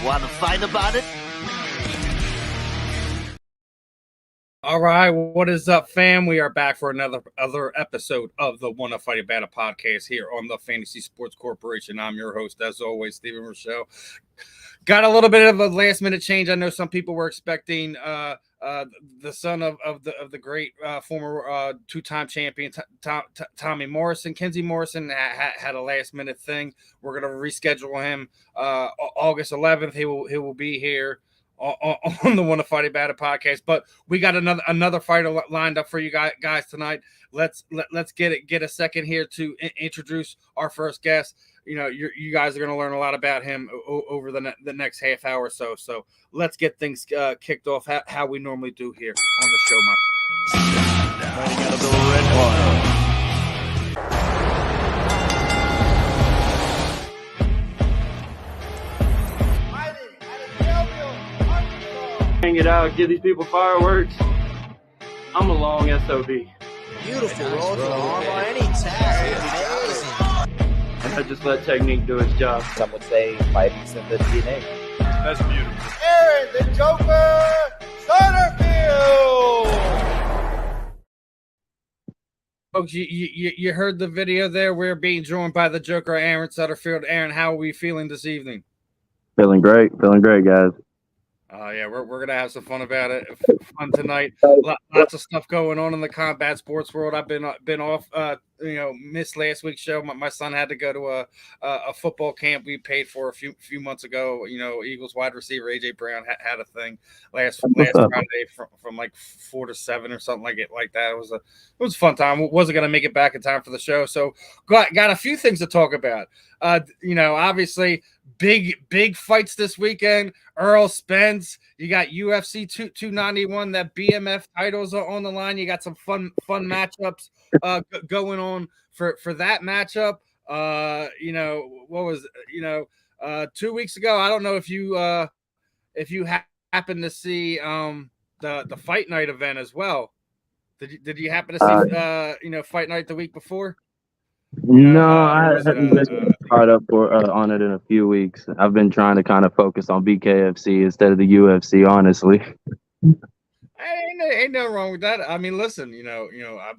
Want to fight about it? All right, what is up, fam? We are back for another episode of the Wanna Fight About It podcast here on the Fantasy Sports Corporation. I'm your host, as always, Stephen Rochelle. Got a little bit of a last minute change. I know some people were expecting the son of the great former two-time champion Tommy Morrison, Kenzie Morrison, had a last minute thing. We're gonna reschedule him August 11th. He will be here on the Wanna Fight About It podcast, but we got another fighter lined up for you guys tonight. Let's get a second here to introduce our first guest. You know, you guys are going to learn a lot about him over the next half hour or so. So let's get things kicked off how we normally do here on the show, Fighting out of the red corner. Hang it out, give these people fireworks. I'm a long SOB. Beautiful roll to the armbar. Any tag. Amazing. I just let technique do its job. Some would say fighting's in the DNA. That's beautiful. Aaron, the Joker, Satterfield. Folks, you heard the video there. We're being joined by the Joker, Aaron Satterfield. Aaron, how are we feeling this evening? Feeling great, guys. Yeah, we're gonna have some fun about it. Fun tonight. Lots of stuff going on in the combat sports world. I've been off. Missed last week's show. My son had to go to a football camp we paid for a few months ago. You know, Eagles wide receiver AJ Brown had a thing last Friday from like 4 to 7 or something like that. It was a fun time. Wasn't gonna make it back in time for the show, so got a few things to talk about. Obviously big fights this weekend. Errol Spence, you got UFC 291, that BMF titles are on the line. You got some fun matchups going on for that matchup. 2 weeks ago, I don't know if you happened to see the fight night event as well. Did you happen to see fight night the week before? No, I haven't been caught up on it in a few weeks. I've been trying to kind of focus on BKFC instead of the UFC, honestly. Ain't nothing wrong with that. I mean, listen,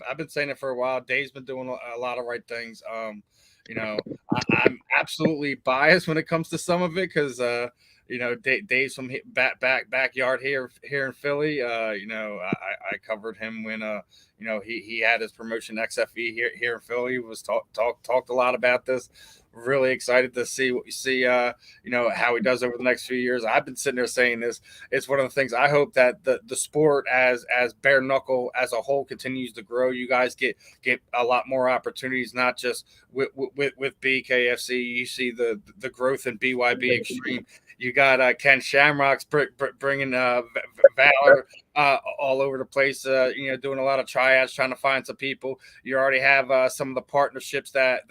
I've been saying it for a while. Dave's been doing a lot of right things. I'm absolutely biased when it comes to some of it because Dave's from backyard here in Philly. I covered him when he had his promotion XFE here in Philly. He was talked a lot about this. Really excited to see how he does over the next few years. I've been sitting there saying this. It's one of the things I hope that the sport as bare knuckle as a whole continues to grow. You guys get a lot more opportunities, not just with BKFC. You see the growth in BYB Extreme. You got Ken Shamrocks bringing Valor all over the place, doing a lot of tryouts, trying to find some people. You already have some of the partnerships that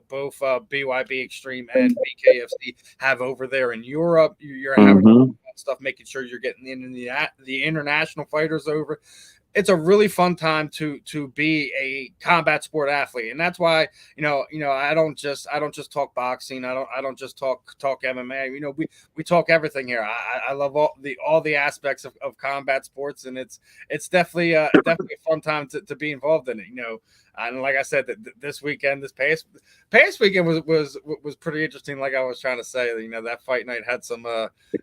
both BYB Extreme and BKFC have over there in Europe. You're having stuff, making sure you're getting in the international fighters over. It's a really fun time to be a combat sport athlete, and that's why I don't just talk boxing. I don't just talk MMA. We talk everything here. I love all the aspects of combat sports, and it's definitely a fun time to be involved in it. And like I said, this past weekend was pretty interesting. Like I was trying to say, that fight night had some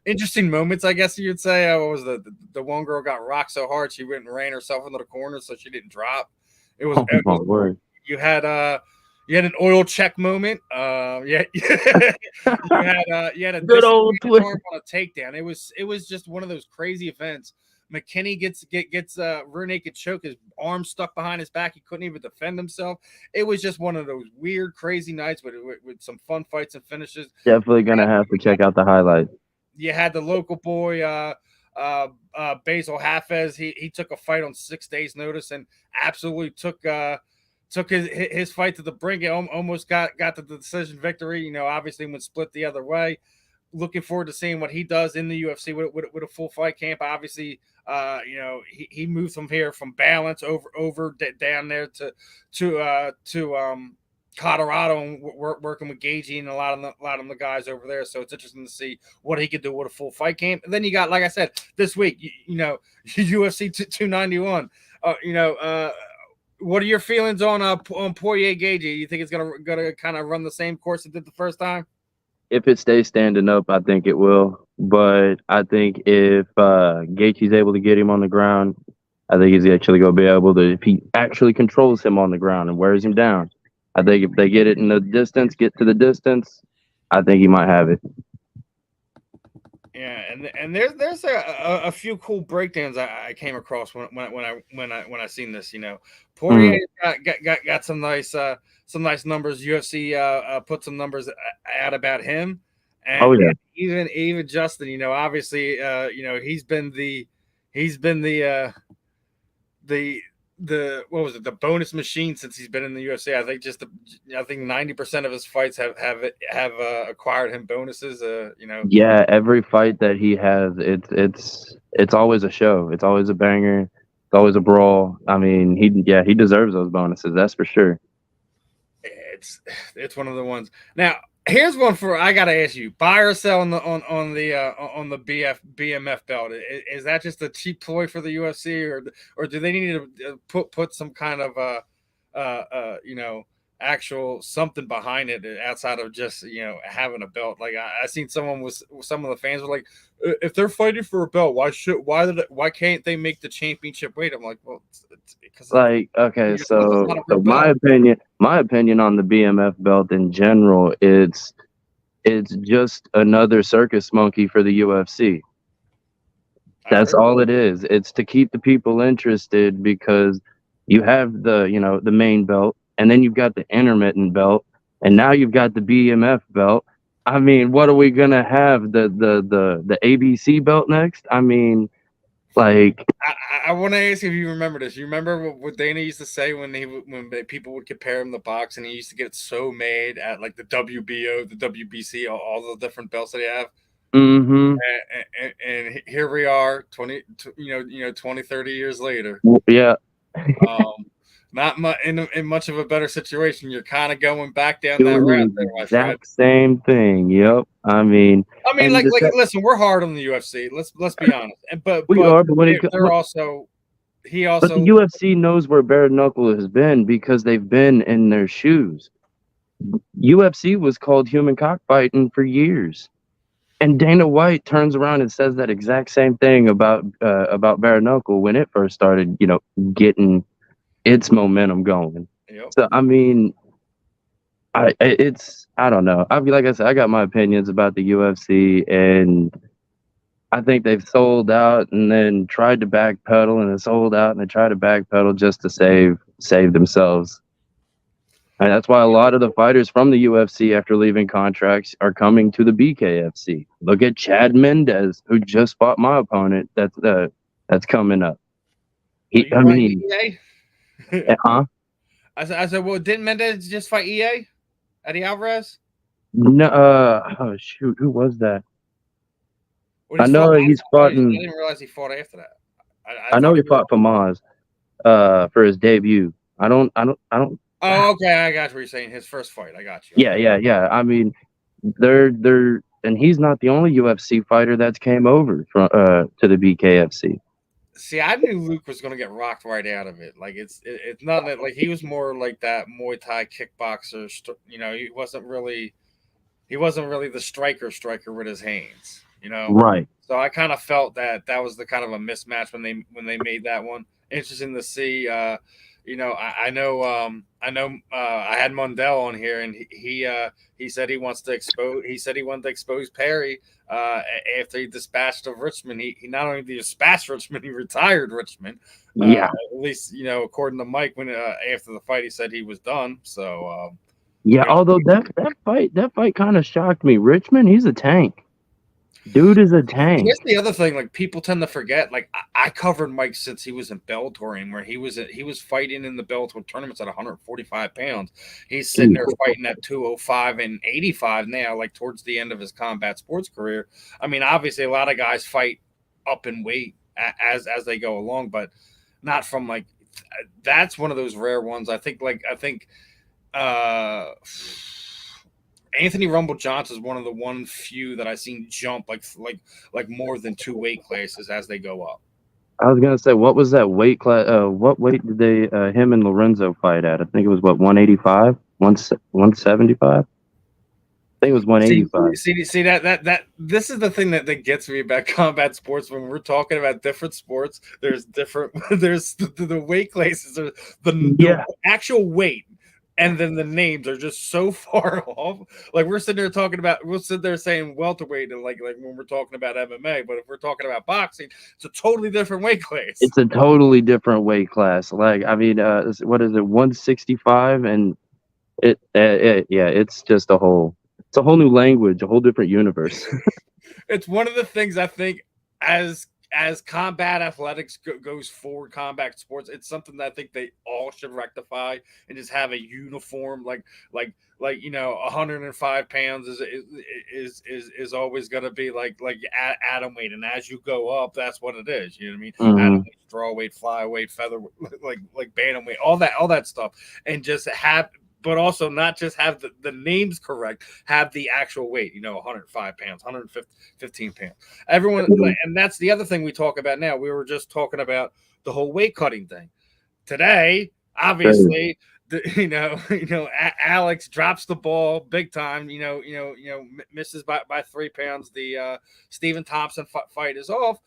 interesting moments, I guess you'd say. What was the one girl got rocked so hard she went and ran herself into the corner so she didn't drop. You had an oil check moment. You had a good old arm on a takedown. It was just one of those crazy events. McKinney gets rear naked choke, his arm stuck behind his back. He couldn't even defend himself. It was just one of those weird, crazy nights with some fun fights and finishes. Definitely gonna have to check out the highlights. You had the local boy, Basil Hafez. He took a fight on 6 days' notice and absolutely took his fight to the brink. It almost got the decision victory. Obviously went split the other way. Looking forward to seeing what he does in the UFC with a full fight camp. Obviously, he moved from balance over down there to Colorado and working with Gagey and a lot of the guys over there. So it's interesting to see what he could do with a full fight game. And then you got, like I said, this week, you know, UFC 291. What are your feelings on Poirier Gagey? You think it's gonna kind of run the same course it did the first time? If it stays standing up, I think it will. But I think if Gaethje's able to get him on the ground, I think he's actually going to be able to, if he actually controls him on the ground and wears him down, I think if they get it in the distance, get to the distance, I think he might have it. Yeah, and there's a few cool breakdowns I came across when I seen this. You know, Poirier got some nice numbers. UFC put some numbers out about him. And even Justin, you know, obviously, you know, he's been the what was it, the bonus machine since he's been in the UFC. I think 90% of his fights have acquired him bonuses. You know. Yeah, every fight that he has, it's always a show. It's always a banger. It's always a brawl. I mean, he deserves those bonuses. That's for sure. It's one of the ones. Now, here's one for I gotta ask you: buy or sell on the BMF belt? Is that just a cheap ploy for the UFC, or do they need to put some kind of you know, actual something behind it outside of just, you know, having a belt? Like I seen some of the fans were like, if they're fighting for a belt, why can't they make the championship weight? I'm like, well, because like, okay, so my opinion on the BMF belt in general, it's just another circus monkey for the UFC. That's all it is. It's to keep the people interested, because you have the main belt, and then you've got the intermittent belt, and now you've got the BMF belt. I mean, what are we gonna have? The ABC belt next? I mean, like, I want to ask if you remember this. You remember what Dana used to say when people would compare him to boxing? He used to get so mad at like the WBO, the WBC, all the different belts that they have. Mm-hmm. And here we are 20, 30 years later. Yeah. Not much in much of a better situation. You're kind of going back down that route. Exact same thing. Yep. I mean, listen, we're hard on the UFC. Let's be honest. But the UFC knows where bare knuckle has been because they've been in their shoes. UFC was called human cockfighting for years. And Dana White turns around and says that exact same thing about bare knuckle when it first started, you know, getting its momentum going. Yep. So I mean, I don't know. Like I said, I got my opinions about the UFC, and I think they've sold out and then tried to backpedal, and they sold out and they tried to backpedal just to save themselves. And that's why a lot of the fighters from the UFC after leaving contracts are coming to the BKFC. Look at Chad Mendez, who just fought my opponent. That's coming up. Huh? I said, well, didn't Mendez just fight EA? Eddie Alvarez? No, oh shoot, who was that? I know he's fought. I didn't realize he fought after that. I know he fought for Maz, for his debut. I don't. Oh, okay, I got what you're saying. His first fight, I got you. Yeah. I mean, they're and he's not the only UFC fighter that's came over from to the BKFC. See, I knew Luke was going to get rocked right out of it. Like it's not that, like, he was more like that Muay Thai kickboxer. You know, he wasn't really the striker with his hands. You know, right? So I kind of felt that was the kind of a mismatch when they made that one. Interesting to see. You know, I know I had Mundell on here, and he said he wanted to expose Perry after he dispatched of Richmond. He not only dispatched Richmond, he retired Richmond. Yeah, at least, you know, according to Mike, when after the fight he said he was done. So yeah, although that fight kind of shocked me. Richmond, he's a tank. Dude is a tank. Here's the other thing, like, people tend to forget. Like, I covered Mike since he was in Bellator, and where he was fighting in the Bellator tournaments at 145 pounds. He's sitting there fighting at 205 and 85 now, like towards the end of his combat sports career. I mean, obviously, a lot of guys fight up in weight as they go along, but not from, like, that's one of those rare ones. I think Uh, Anthony Rumble Johnson is one of the one few that I've seen jump like more than 2 weight classes as they go up. I was gonna say, what was that weight class? What weight did they him and Lorenzo fight at? I think it was what 185, 175. I think it was 185. See that this is the thing that gets me about combat sports. When we're talking about different sports, there's the weight classes, or the actual weight. And then the names are just so far off. Like we're sitting there saying welterweight, and like when we're talking about MMA, but if we're talking about boxing, it's a totally different weight class. It's a totally different weight class. Like, I mean, what is it, 165? And it's just it's a whole new language, a whole different universe. It's one of the things I think as combat athletics goes forward, combat sports, it's something that I think they all should rectify and just have a uniform, like 105 pounds is always going to be like atom weight, and as you go up, that's what it is. You know what I mean? Mm-hmm. Atom weight, straw weight, flyweight, featherweight, like bantamweight, all that stuff, and just have. But also not just have the names correct, have the actual weight, 105 pounds, 115 pounds. Everyone, and that's the other thing we talk about now. We were just talking about the whole weight cutting thing. Today, obviously, Alex drops the ball big time, misses by 3 pounds. The Stephen Thompson fight is off.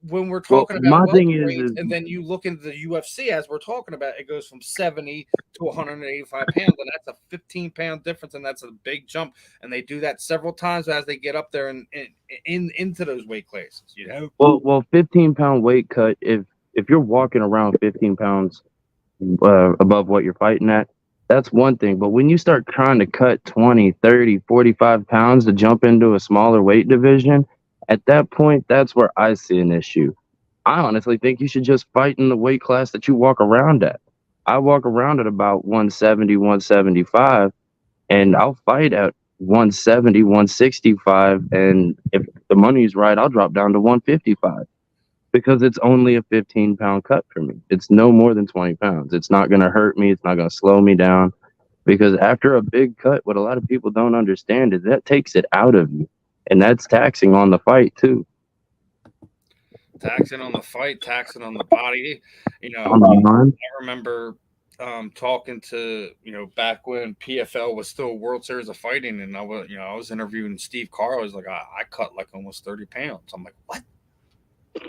When we're talking about welterweight, and then you look into the UFC as we're talking about, it goes from 70 to 185 pounds, and that's a 15-pound difference, and that's a big jump. And they do that several times as they get up there and into those weight classes. Well, 15-pound weight cut. If you're walking around 15 pounds above what you're fighting at, that's one thing. But when you start trying to cut 20, 30, 45 pounds to jump into a smaller weight division, at that point, that's where I see an issue. I honestly think you should just fight in the weight class that you walk around at. I walk around at about 170, 175, and I'll fight at 170, 165, and if the money's right, I'll drop down to 155 because it's only a 15-pound cut for me. It's no more than 20 pounds. It's not going to hurt me. It's not going to slow me down, because after a big cut, what a lot of people don't understand is that takes it out of you. And that's taxing on the fight too. Taxing on the fight, taxing on the body. I remember talking to back when PFL was still World Series of Fighting, and I was interviewing Steve Carl. I was like, I cut like almost 30 pounds. I'm like, what?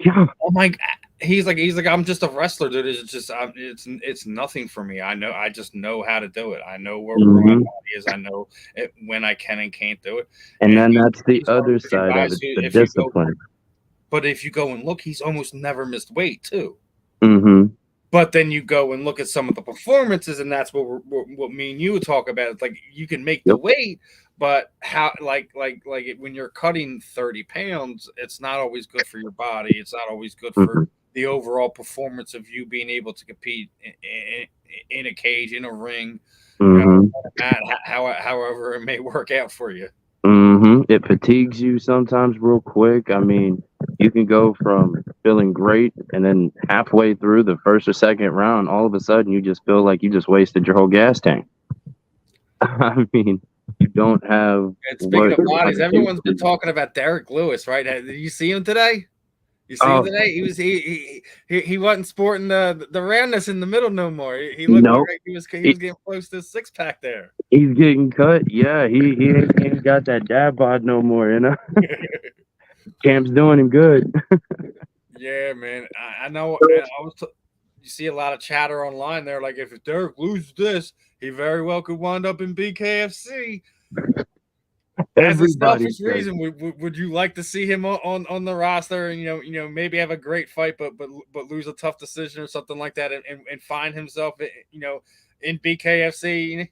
Yeah. Oh my! He's like, I'm just a wrestler, dude. It's just, it's nothing for me. I just know how to do it. I know where my body is. I know when I can and can't do it. And then that's the other side of it, the discipline. But if you go and look, he's almost never missed weight too. Mm-hmm. But then you go and look at some of the performances, and that's what me and you talk about. It's like you can make the weight, but how like when you're cutting 30 pounds, it's not always good for your body. It's not always good for the overall performance of you being able to compete in a cage, in a ring, however it may work out for you. It fatigues you sometimes real quick. I mean, you can go from feeling great, and then halfway through the first or second round, all of a sudden you just feel like you just wasted your whole gas tank. I mean, you don't have. And speaking of bodies, everyone's been talking about Derek Lewis, right? Did you see him today? You see him today? He wasn't sporting the roundness in the middle no more. He looked like he was getting close to a 6-pack there. He's getting cut. Yeah, he ain't got that dad bod no more, Camp's doing him good. Yeah, man. I know. You see a lot of chatter online there, like if Derek loses this, he very well could wind up in BKFC. As a selfish reason, would you like to see him on the roster and maybe have a great fight, but lose a tough decision or something like that, and find himself in BKFC?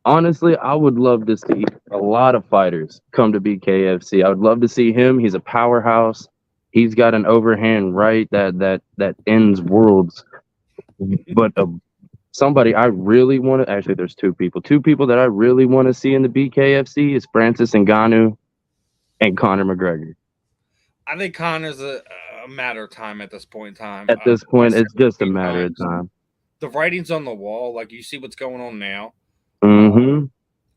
Honestly, I would love to see a lot of fighters come to BKFC. I would love to see him. He's a powerhouse. He's got an overhand right that ends worlds. But somebody I really want to, actually there's two people that I really want to see in the BKFC is Francis Ngannou and Conor McGregor. I think Conor's a matter of time at this point in time. At this point, it's just a matter of time. the writing's on the wall. Like you see what's going on now. Mm-hmm.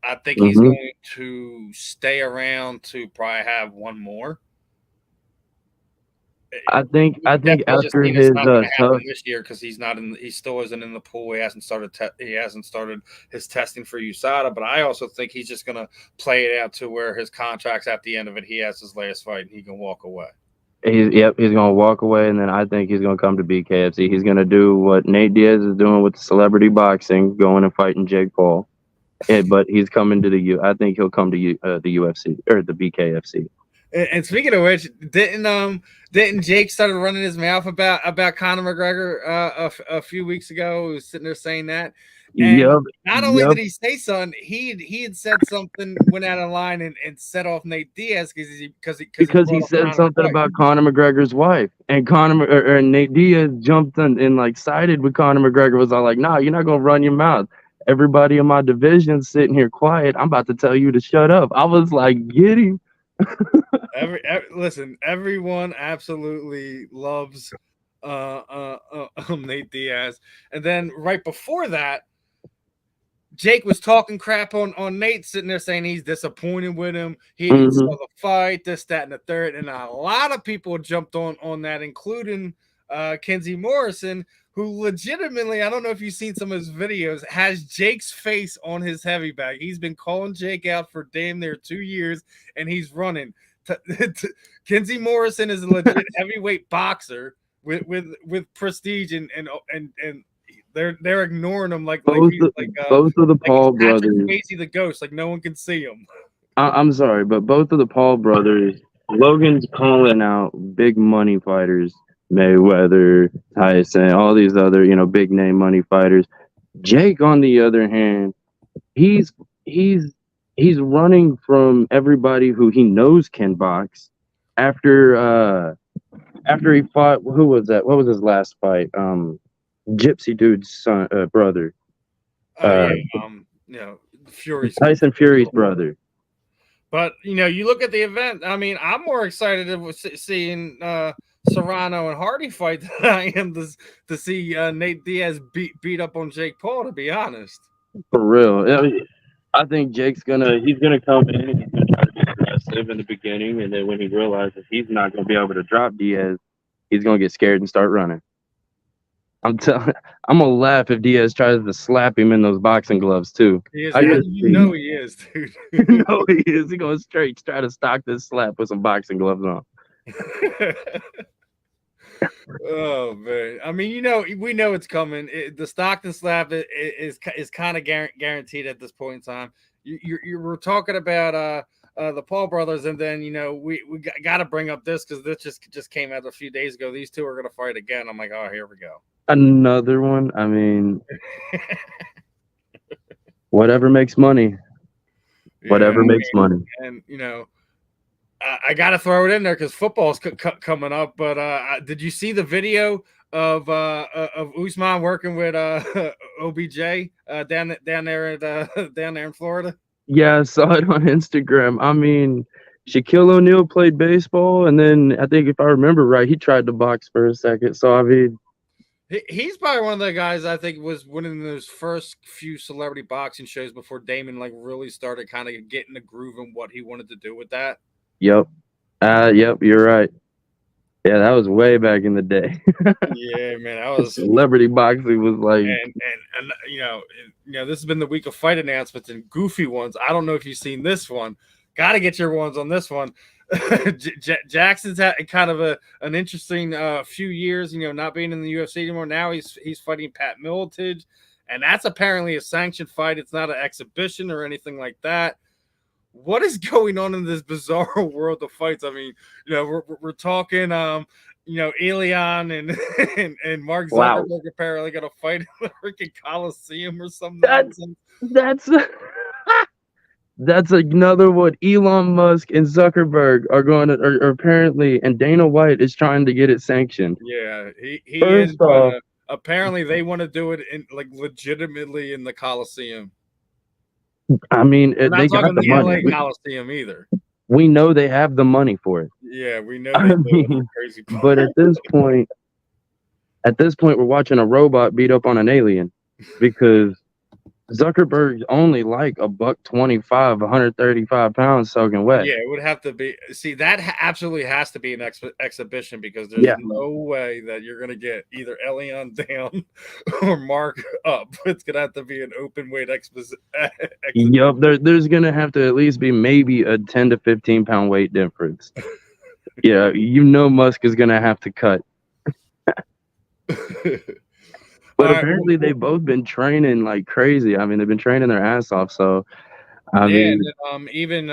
I think he's going to stay around to probably have one more. I think Definitely just after think his it's not going to happen tough, this year because he still isn't in the pool. He hasn't started his testing for USADA. But I also think he's just going to play it out to where his contract's at the end of it. He has his last fight and he can walk away. he's gonna walk away, and then I think he's gonna come to BKFC. He's gonna do what Nate Diaz is doing with celebrity boxing, going and fighting Jake Paul. But he's coming to I think he'll come to the UFC or the BKFC. And speaking of which, didn't Jake started running his mouth about Conor McGregor a few weeks ago? He was sitting there saying that. And not only did he say something, he had said something, went out of line and set off Nate Diaz because he said something about Conor McGregor's wife, and Nate Diaz jumped in and like sided with Conor McGregor. Was all like, "Nah, you're not gonna run your mouth. Everybody in my division sitting here quiet. I'm about to tell you to shut up." I was like, "Get him." Listen, everyone absolutely loves Nate Diaz, and then right before that, Jake was talking crap on Nate, sitting there saying he's disappointed with him. He didn't sell the fight, this, that, and the third, and a lot of people jumped on that, including Kenzie Morrison, who legitimately, I don't know if you've seen some of his videos, has Jake's face on his heavy bag. He's been calling Jake out for damn near 2 years, and he's running. Kenzie Morrison is a legit heavyweight boxer with prestige, and they're ignoring him like both of the Paul brothers. Casey the Ghost, like no one can see him. I'm sorry, but both of the Paul brothers, Logan's calling out big money fighters. Mayweather, Tyson, all these other, big name money fighters. Jake, on the other hand, he's running from everybody who he knows can box. After he fought, who was that? What was his last fight? Gypsy Dude's son, brother. Fury's Tyson Fury's brother. But you look at the event. I mean, I'm more excited of seeing Serrano and Hardy fight than I am to see Nate Diaz beat up on Jake Paul, to be honest. For real. I think Jake's he's gonna come in and he's gonna try to be aggressive in the beginning, and then when he realizes he's not gonna be able to drop Diaz, he's gonna get scared and start running. I'm gonna laugh if Diaz tries to slap him in those boxing gloves too. He is, he is, dude. You know he is. He goes straight try to stock this slap with some boxing gloves on. Oh man, I mean, we know it's coming. The Stockton slap is kind of guaranteed at this point in time. You were talking about the Paul brothers, and then we got to bring up this because this just came out a few days ago. These two are going to fight again. I'm like, oh, here we go. Another one. I mean, whatever makes money. Whatever makes money. And I got to throw it in there because football's coming up. But did you see the video of Usman working with OBJ down there in Florida? Yeah, I saw it on Instagram. I mean, Shaquille O'Neal played baseball, and then I think if I remember right, he tried to box for a second. So I mean, he's probably one of the guys I think was winning those first few celebrity boxing shows before Damon really started kind of getting the groove in what he wanted to do with that. Yep. Yep, you're right. Yeah, that was way back in the day. Yeah, man, that was celebrity boxing was like, and this has been the week of fight announcements and goofy ones. I don't know if you've seen this one. Got to get your ones on this one. Jackson's had kind of an interesting few years, not being in the UFC anymore. Now he's fighting Pat Miletich, and that's apparently a sanctioned fight. It's not an exhibition or anything like that. What is going on in this bizarre world of fights? I mean, we're talking, Elian and Mark Zuckerberg apparently going to fight in the freaking Coliseum or something. That's another one. Elon Musk and Zuckerberg are apparently, and Dana White is trying to get it sanctioned. Yeah, he is. But, apparently, they want to do it legitimately in the Coliseum. I mean, they got the money. LA Coliseum either. We know they have the money for it. Yeah, we know. Crazy. But at this point, At this point, we're watching a robot beat up on an alien because Zuckerberg's only like $125, 135 pounds soaking wet. Yeah, it would have to be. See, that absolutely has to be an exhibition because there's no way that you're going to get either Elion down or Mark up. It's going to have to be an open weight exhibition. Yup, there's going to have to at least be maybe a 10 to 15 pound weight difference. Yeah, Musk is going to have to cut. But apparently they've both been training like crazy. I mean, they've been training their ass off. So, I mean, even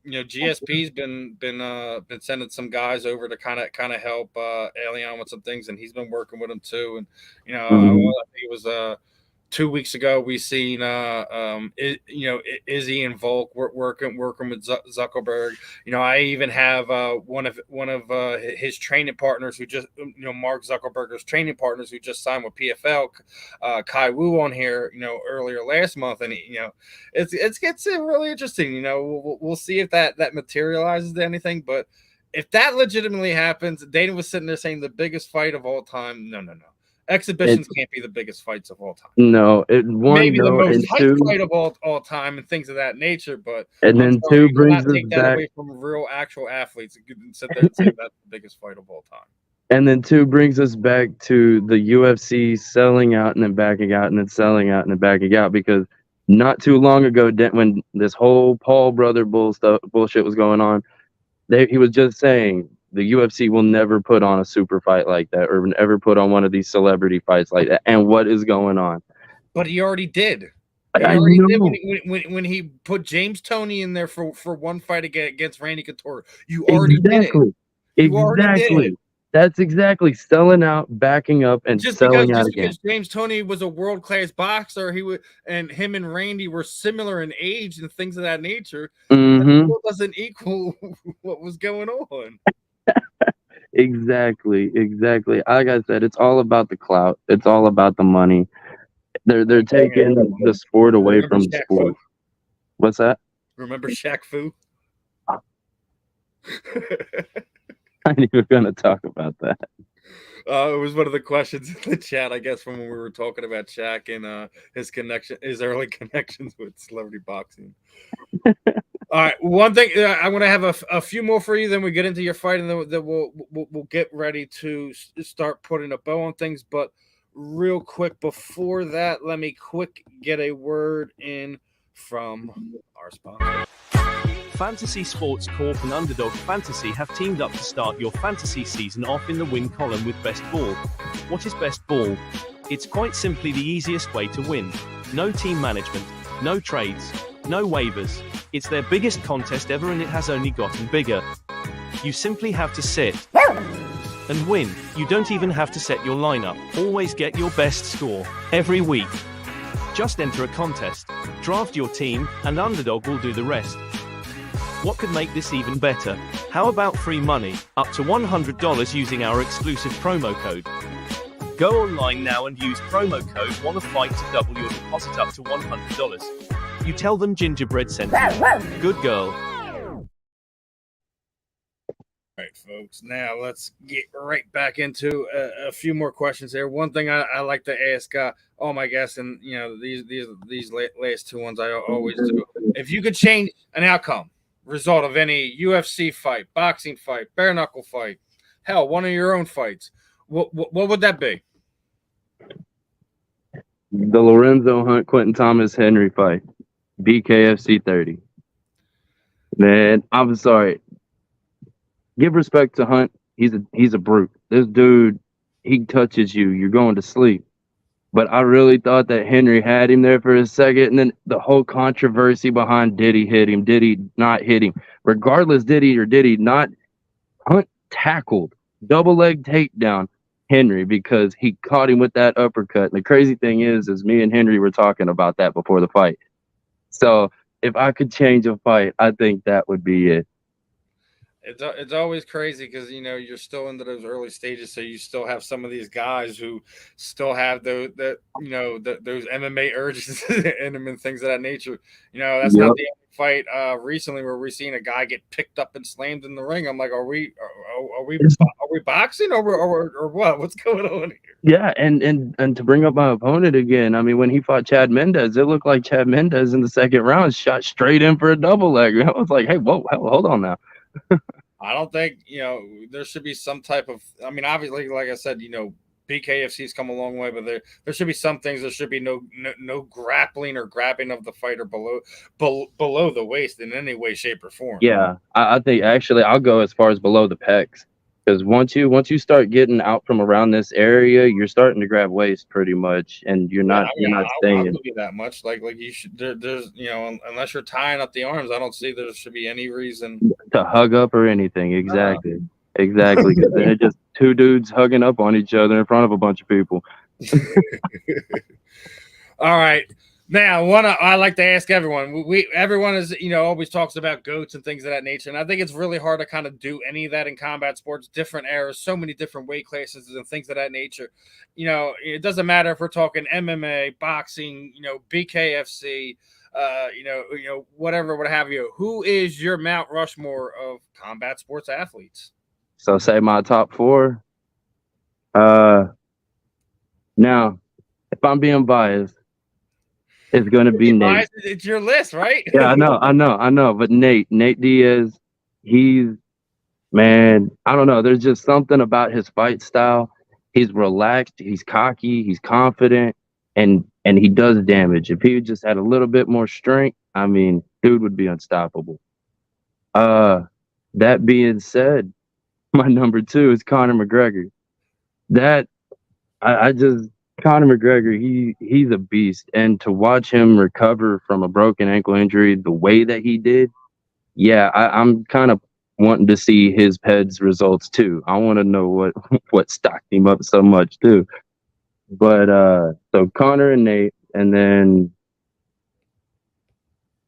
GSP's been sending some guys over to kind of help Elion with some things, and he's been working with them too. And I think it was 2 weeks ago we seen Izzy and Volk working with Zuckerberg. I even have one of his training partners who just Mark Zuckerberg's training partners who just signed with PFL, Kai Wu, on here earlier last month, and it gets really interesting. We'll see if that materializes to anything, but if that legitimately happens, Dana was sitting there saying the biggest fight of all time. No. Exhibitions can't be the biggest fights of all time. No, maybe the most hype fight of all time and things of that nature. But then two brings us back away from real actual athletes and sit there and say that's the biggest fight of all time. And then two brings us back to the UFC selling out and then backing out and then selling out and then backing out, because not too long ago, when this whole Paul brother bullshit was going on, he was just saying the UFC will never put on a super fight like that or ever put on one of these celebrity fights like that. And what is going on? But he already did. I know. When he put James Toney in there for one fight against Randy Couture. You already did it. Exactly. That's exactly selling out, backing up, and selling out again. Because James Toney was a world-class boxer, him and Randy were similar in age and things of that nature. That doesn't equal what was going on. Exactly. Like I said, it's all about the clout. It's all about the money. They're taking the sport away from the sport. What's that? Remember Shaq Fu? I ain't even gonna talk about that. It was one of the questions in the chat, I guess, from when we were talking about Shaq and his early connections with celebrity boxing. All right, one thing I want to have a few more for you. Then we get into your fight, and then we'll get ready to start putting a bow on things. But real quick before that, let me get a word in from our sponsor. Fantasy Sports Corp and Underdog Fantasy have teamed up to start your fantasy season off in the win column with Best Ball. What is Best Ball? It's quite simply the easiest way to win. No team management, no trades, no waivers. It's their biggest contest ever, and it has only gotten bigger. You simply have to sit and win. You don't even have to set your lineup. Always get your best score every week. Just enter a contest, draft your team, and Underdog will do the rest. What could make this even better? How about free money, up to $100 using our exclusive promo code? Go online now and use promo code WANNAFIGHT to double your deposit up to $100. You tell them Gingerbread sent you. Good girl. All right, folks. Now let's get right back into a few more questions here. One thing I like to ask all my guests, and these last two ones I always do. If you could change an outcome, result of any UFC fight, boxing fight, bare knuckle fight, hell, one of your own fights, what would that be? The Lorenzo Hunt, Quentin Thomas, Henry fight. BKFC 30. Man, I'm sorry. Give respect to Hunt. He's a brute. This dude, he touches you, you're going to sleep. But I really thought that Henry had him there for a second, and then the whole controversy behind did he hit him, did he not hit him? Regardless, did he or did he not? Hunt tackled, double leg takedown Henry because he caught him with that uppercut. And the crazy thing is me and Henry were talking about that before the fight. So if I could change a fight, I think that would be it. It's always crazy because you're still into those early stages, so you still have some of these guys who still have those MMA urges in them and things of that nature. That's not the only fight recently where we've seen a guy get picked up and slammed in the ring. I'm like, are we are we boxing or what? What's going on here? Yeah, and to bring up my opponent again, I mean, when he fought Chad Mendez, it looked like Chad Mendez in the second round shot straight in for a double leg. I was like, hey, whoa, hold on now. I don't think, there should be some type of, I mean, obviously, like I said, BKFC's come a long way, but there should be some things. There should be no grappling or grabbing of the fighter below the waist in any way, shape, or form. Yeah, I think actually I'll go as far as below the pecs, because once you start getting out from around this area, you're starting to grab waist pretty much, and you're not staying. I'll give you that much. Like you should. There's unless you're tying up the arms, I don't see there should be any reason to hug up or anything. Exactly. Exactly. Because then it's just two dudes hugging up on each other in front of a bunch of people. All right. Now, I like to ask everyone. Everyone is, always talks about goats and things of that nature, and I think it's really hard to kind of do any of that in combat sports. Different eras, so many different weight classes and things of that nature. It doesn't matter if we're talking MMA, boxing, BKFC, whatever, what have you. Who is your Mount Rushmore of combat sports athletes? So say my top 4. Now, if I'm being biased, it's going to be Nate. It's your list, right? Yeah, I know. But Nate Diaz, man, I don't know. There's just something about his fight style. He's relaxed, he's cocky, he's confident, and he does damage. If he just had a little bit more strength, I mean, dude would be unstoppable. That being said, my number 2 is Conor McGregor. Conor McGregor, he's a beast. And to watch him recover from a broken ankle injury the way that he did, yeah, I'm kind of wanting to see his PEDS results too. I want to know what stocked him up so much too. But so Conor and Nate, and then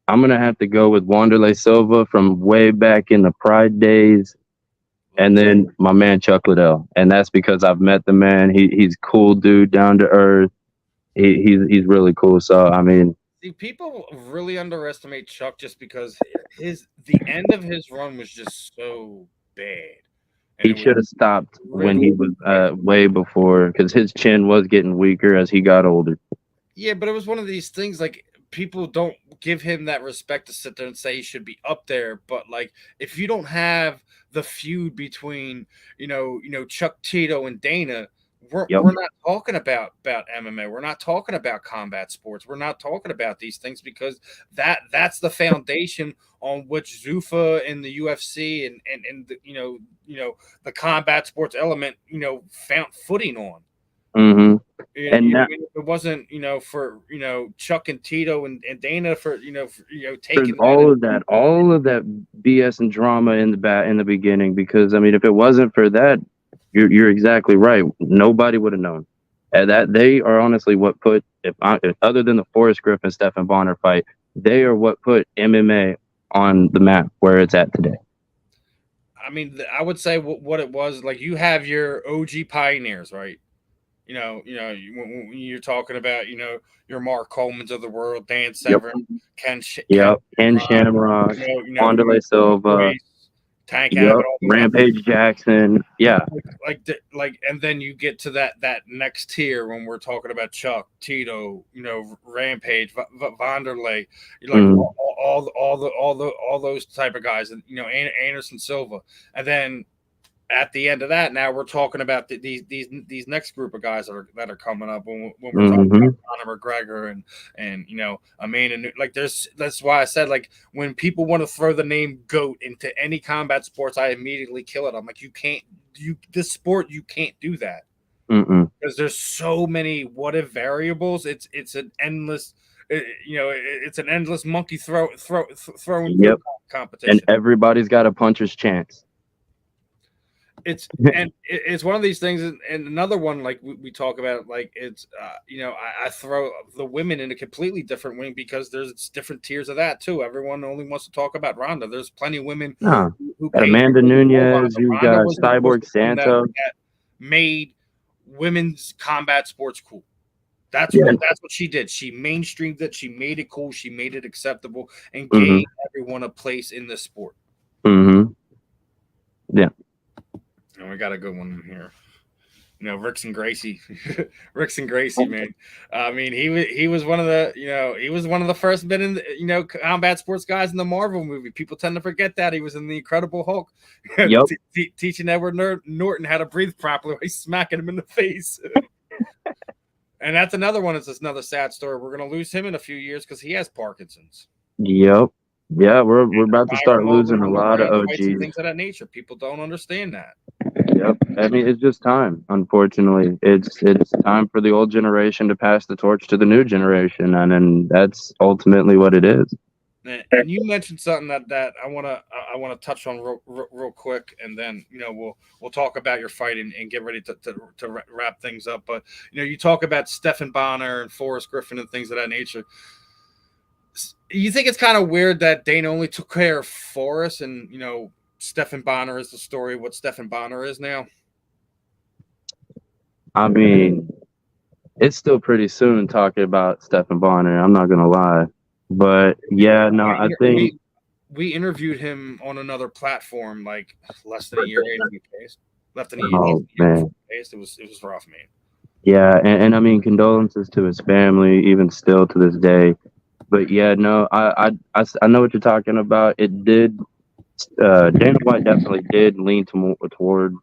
I'm going to have to go with Wanderlei Silva from way back in the Pride days. And then my man Chuck Liddell, and that's because I've met the man. He's a cool dude, down to earth. He's really cool. So I mean, see, people really underestimate Chuck just because the end of his run was just so bad. And he should have stopped when he was way before, because his chin was getting weaker as he got older. Yeah, but it was one of these things like people don't give him that respect to sit there and say he should be up there. But like, if you don't have the feud between Chuck Tito and Dana, we're not talking about MMA. We're not talking about combat sports. We're not talking about these things because that's the foundation on which Zuffa and the UFC and the, the combat sports element found footing on. Mm-hmm. And it wasn't for Chuck and Tito and Dana for taking all of that BS and drama in the beginning, because I mean, if it wasn't for that, you're exactly right, nobody would have known. And that they are honestly what put, other than the Forrest Griffin Stephan Bonner fight, they are what put MMA on the map where it's at today. I mean, I would say what it was like. You have your OG pioneers, right? When you're talking about, your Mark Coleman's of the world, Dan Severn, Ken Shamrock, Wanderlei Silva, Tank Abbott, Rampage Jackson, and then you get to that next tier when we're talking about Chuck, Tito, Rampage, Wanderlei, all those type of guys, and Anderson Silva, and then at the end of that, now we're talking about these next group of guys that are coming up when we're talking about Conor McGregor and Amanda. Like that's why I said, like, when people want to throw the name GOAT into any combat sports, I immediately kill it. I'm like, this sport, you can't do that because there's so many what if variables. It's an endless. It's an endless monkey throwing competition, and everybody's got a puncher's chance. It's one of these things, and another one like we talk about, like it's I throw the women in a completely different wing because there's different tiers of that too. Everyone only wants to talk about Ronda. There's plenty of women who Amanda Nunes, you've got Cyborg Santos that made women's combat sports cool. That's what she did. She mainstreamed it. She made it cool. She made it acceptable and gave everyone a place in the sport. Yeah. And we got a good one here. Rickson Gracie, Rickson Gracie, man. I mean, he was one of the he was one of the first men in combat sports guys in the Marvel movie. People tend to forget that he was in the Incredible Hulk, Yep. teaching Edward Norton how to breathe properly while he's smacking him in the face. And that's another one. It's just another sad story. We're gonna lose him in a few years because he has Parkinson's. Yep. Yeah, we're about to start losing a lot of OGs. OGs. Things of that nature. People don't understand that. Yep. I mean, it's just time. Unfortunately, it's time for the old generation to pass the torch to the new generation, and then that's ultimately what it is. And you mentioned something that I wanna touch on real quick, and then we'll talk about your fight and get ready to wrap things up. But you talk about Stephan Bonnar and Forrest Griffin and things of that nature. You think it's kind of weird that Dana only took care of Forrest, and Stephan Bonnar is the story of what Stephan Bonnar is now? I mean, it's still pretty soon talking about Stephan Bonnar. I'm not gonna lie, but yeah, no, I think we interviewed him on another platform like less than a year after he passed. Less than a year. Oh man, it was rough, man. Yeah, and I mean condolences to his family, even still to this day. But yeah, no, I know what you're talking about. It did. Dana White definitely did lean toward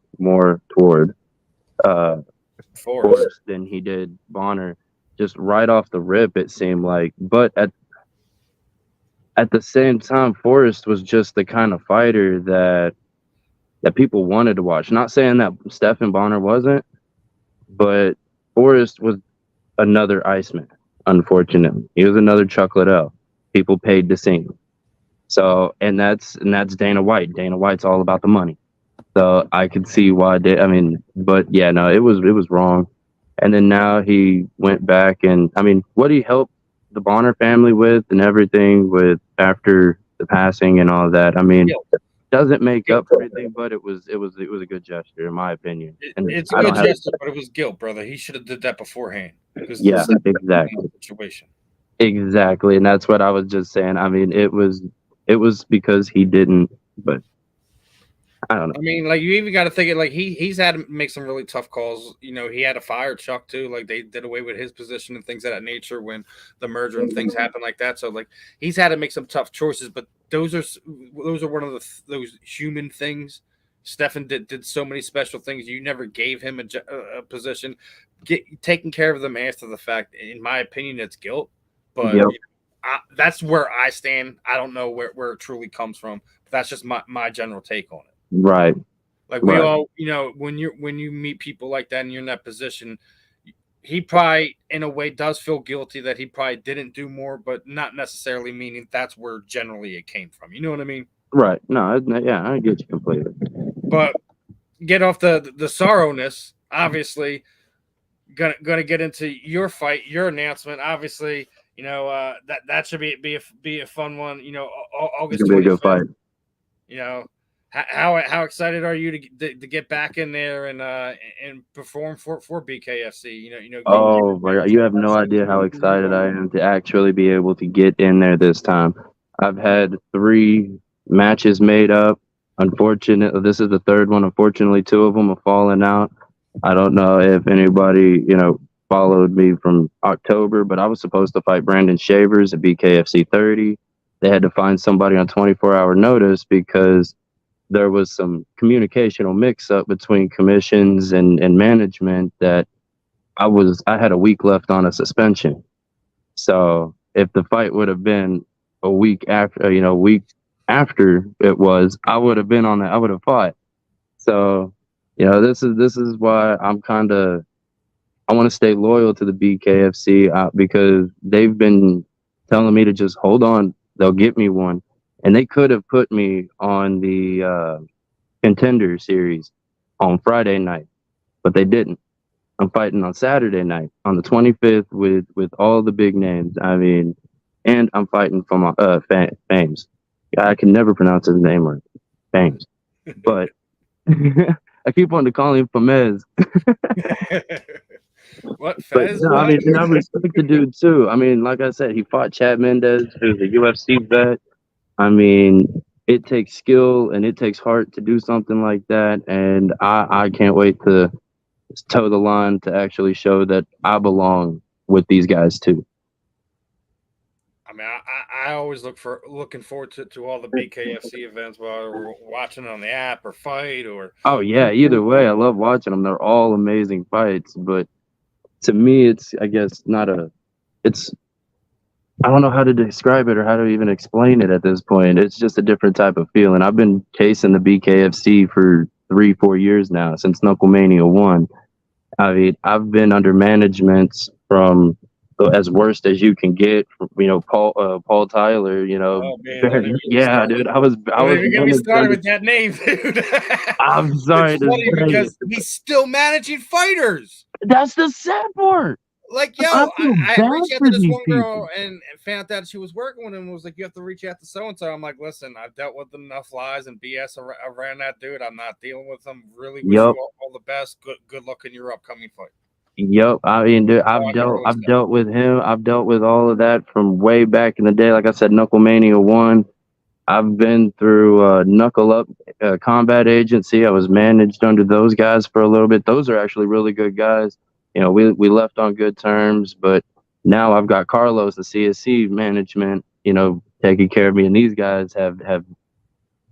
Forrest than he did Bonnar, just right off the rip. It seemed like, but at the same time, Forrest was just the kind of fighter that people wanted to watch. Not saying that Stephan Bonnar wasn't, but Forrest was another Iceman. Unfortunately, he was another Chuck Liddell. People paid to see him. So, and that's Dana White. Dana White's all about the money. So I could see why. But yeah, no, it was wrong. And then now he went back, and I mean, what he helped the Bonnar family with and everything with after the passing and all that. I mean, doesn't make up for anything, but it was a good gesture in my opinion. And it's a good gesture, but it was guilt, brother. He should have did that beforehand. Yeah, exactly. Situation. Exactly, and that's what I was just saying. I mean, it was because he didn't, but I don't know. I mean, like you even got to think it like he's had to make some really tough calls. He had to fire Chuck too. Like they did away with his position and things of that nature when the merger and things happen like that. So like he's had to make some tough choices, but those are one of those human things. Stephan did so many special things. You never gave him a position. Taking care of them after the fact, in my opinion, it's guilt. But that's where I stand. I don't know where it truly comes from. But that's just my general take on it. Right. Like we all, when you meet people like that and you're in that position, he probably in a way does feel guilty that he probably didn't do more, but not necessarily meaning that's where generally it came from. You know what I mean? Right. No, yeah, I get you completely. But get off the sorrowness. Obviously, gonna get into your fight, your announcement. Obviously, that should be a fun one. August 25th. Be a good fight. How excited are you to get back in there and perform for BKFC? Oh my God, you have no idea how excited I am to actually be able to get in there this time. I've had 3 matches made up. Unfortunately, this is the 3rd one. Unfortunately, 2 of them have fallen out. I don't know if anybody, followed me from October, but I was supposed to fight Brandon Shavers at BKFC 30. They had to find somebody on 24-hour notice because there was some communicational mix-up between commissions and management that I had a week left on a suspension. So if the fight would have been a week after it was, I would have been on that. I would have fought. So, this is why I want to stay loyal to the BKFC because they've been telling me to just hold on. They'll get me one. And they could have put me on the Contender Series on Friday night, but they didn't. I'm fighting on Saturday night on the 25th with all the big names. I mean, and I'm fighting from Fames. I can never pronounce his name right. Fames. But I keep wanting to call him Famez. What? Fez? No, I mean, and I respect the dude too. I mean, like I said, he fought Chad Mendez, who's a UFC vet. I mean, it takes skill and it takes heart to do something like that. And I can't wait to toe the line to actually show that I belong with these guys too. I mean, I always looking forward to all the big KFC events while we're watching it on the app or fight or. Oh yeah, either way, I love watching them. They're all amazing fights, but to me, it's I guess not a. It's I don't know how to describe it or how to even explain it at this point. It's just a different type of feeling. I've been chasing the BKFC for 3-4 years now since Knucklemania 1. I mean, I've been under managements from as worst as you can get. You know, Paul Tyler. You know, Oh man, don't even yeah, dude. I was. Don't even get me started with that name, dude. I'm sorry It's to funny say because it. he's still managing fighters. That's the sad part. Like, yo, I feel I bad reached out for to this these one girl people. and found out she was working with him and was like, you have to reach out to so-and-so. I'm like, listen, I've dealt with enough lies and BS around that dude. I'm not dealing with them. Really wish Yup. you all the best. Good luck in your upcoming fight. Yep, I mean, dude, I can really I've say. dealt with him. I've dealt with all of that from way back in the day. Like I said, Knucklemania 1. I've been through Knuckle Up Combat Agency. I was managed under those guys for a little bit. Those are actually really good guys. You know, we left on good terms, but now I've got Carlos, the CSC management, you know, taking care of me, and these guys have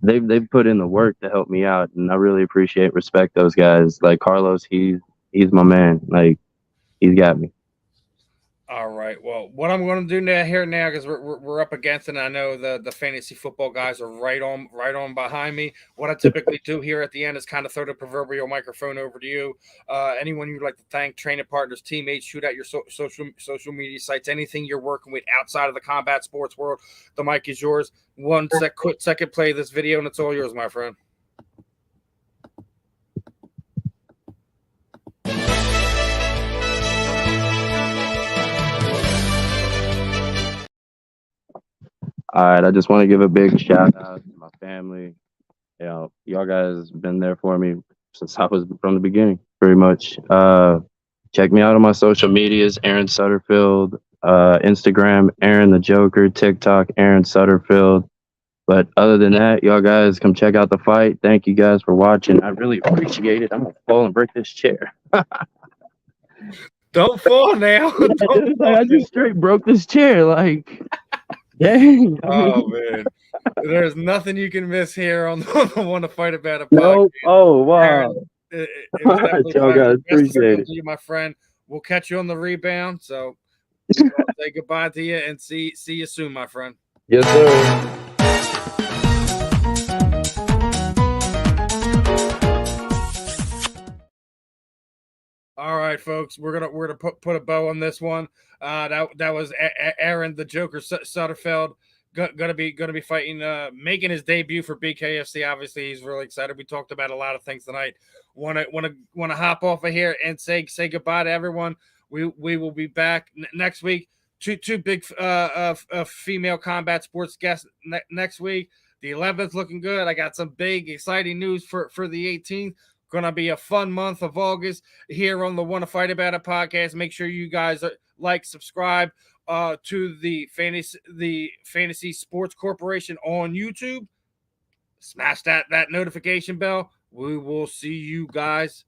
they've put in the work to help me out, and I really appreciate, respect those guys. Like Carlos, he's my man. Like he's got me. All right. Well, what I'm going to do now, because we're up against it. And I know the fantasy football guys are right on behind me. What I typically do here at the end is kind of throw the proverbial microphone over to you. Anyone you'd like to thank, training partners, teammates, shoot out your social media sites, anything you're working with outside of the combat sports world. The mic is yours. Quick second, play this video, and it's all yours, my friend. All right, I just want to give a big shout out to my family. You know, y'all guys been there for me since I was from the beginning, pretty much. Check me out on my social medias, Aaron Sutterfield, Instagram, Aaron the Joker, TikTok, Aaron Sutterfield. But other than that, y'all guys come check out the fight. Thank you guys for watching. I really appreciate it. I'm gonna fall and break this chair. Don't fall now. Don't fall I just straight broke this chair. Like, dang. Oh man, there's nothing you can miss here on the One to Fight About It podcast. No. Oh wow. Aaron, it was definitely Y'all a pleasure. guys, Best of appreciate luck it. to you, my friend. We'll catch you on the rebound. So we'll say goodbye to you and see you soon, my friend. Yes, sir. All right, folks, we're gonna put a bow on this one. That was Aaron the Joker Sutterfield. Gonna be fighting, making his debut for BKFC. Obviously, he's really excited. We talked about a lot of things tonight. Want to hop off of here and say goodbye to everyone. We will be back next week. Two big female combat sports guests next week. The 11th looking good. I got some big exciting news for the 18th. Gonna be a fun month of August here on the Wanna Fight About It podcast. Make sure you guys subscribe to the Fantasy Sports Corporation on YouTube. Smash that notification bell. We will see you guys